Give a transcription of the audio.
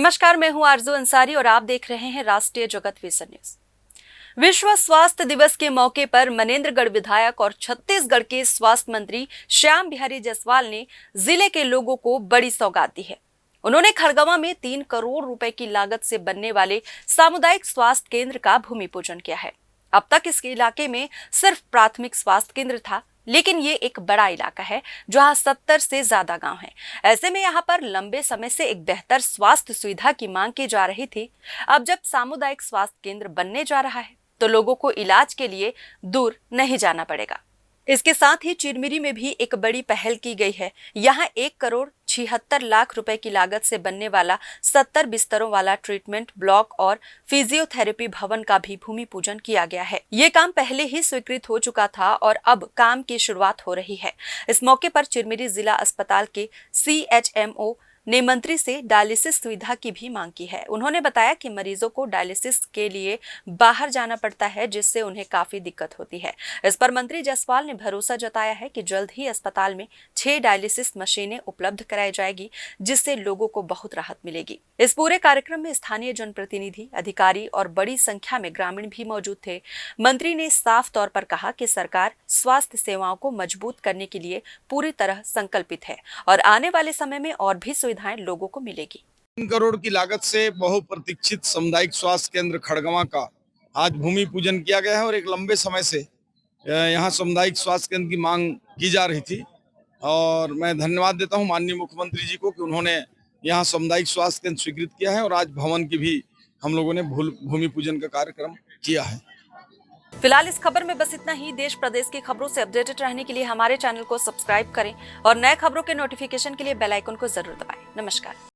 नमस्कार, मैं हूं आरजू अंसारी और आप देख रहे हैं राष्ट्रीय जगत विषय न्यूज। विश्व स्वास्थ्य दिवस के मौके पर मनेंद्रगढ़ विधायक और छत्तीसगढ़ के स्वास्थ्य मंत्री श्याम बिहारी जायसवाल ने जिले के लोगों को बड़ी सौगात दी है। उन्होंने खड़गवां में 3 करोड़ रुपए की लागत से बनने वाले सामुदायिक स्वास्थ्य केंद्र का भूमि पूजन किया है। अब तक इस इलाके में सिर्फ प्राथमिक स्वास्थ्य केंद्र था, लेकिन ये एक बड़ा इलाका है जहां 70 से ज्यादा गांव हैं। ऐसे में यहां पर लंबे समय से एक बेहतर स्वास्थ्य सुविधा की मांग की जा रही थी। अब जब सामुदायिक स्वास्थ्य केंद्र बनने जा रहा है तो लोगों को इलाज के लिए दूर नहीं जाना पड़ेगा। इसके साथ ही चिरमिरी में भी एक बड़ी पहल की गई है। यहाँ 1 करोड़ 76 लाख रुपए की लागत से बनने वाला 70 बिस्तरों वाला ट्रीटमेंट ब्लॉक और फिजियोथेरेपी भवन का भी भूमि पूजन किया गया है। ये काम पहले ही स्वीकृत हो चुका था और अब काम की शुरुआत हो रही है। इस मौके पर चिरमिरी जिला अस्पताल के CHMO ने मंत्री से डायलिसिस सुविधा की भी मांग की है। उन्होंने बताया कि मरीजों को डायलिसिस के लिए बाहर जाना पड़ता है, जिससे उन्हें काफी दिक्कत होती है। इस पर मंत्री जायसवाल ने भरोसा जताया है कि जल्द ही अस्पताल में 6 डायलिसिस मशीनें उपलब्ध कराई जाएगी, जिससे लोगों को बहुत राहत मिलेगी। इस पूरे कार्यक्रम में स्थानीय जनप्रतिनिधि, अधिकारी और बड़ी संख्या में ग्रामीण भी मौजूद थे। मंत्री ने साफ तौर पर कहा कि सरकार स्वास्थ्य सेवाओं को मजबूत करने के लिए पूरी तरह संकल्पित है और आने वाले समय में और भी सुविधाएं लोगों को मिलेगी। 3 करोड़ की लागत से बहुप्रतीक्षित सामुदायिक स्वास्थ्य केंद्र खड़गवां का आज भूमि पूजन किया गया है और एक लंबे समय से यहाँ सामुदायिक स्वास्थ्य केंद्र की मांग की जा रही थी और मैं धन्यवाद देता हूँ माननीय मुख्यमंत्री जी को कि उन्होंने यहाँ सामुदायिक स्वास्थ्य केंद्र स्वीकृत किया है और आज भवन की भी हम लोगों ने भूमि पूजन का कार्यक्रम किया है। फिलहाल इस खबर में बस इतना ही। देश प्रदेश की खबरों से अपडेटेड रहने के लिए हमारे चैनल को सब्सक्राइब करें और नए खबरों के नोटिफिकेशन के लिए बेल आइकन को जरूर दबाएं। नमस्कार।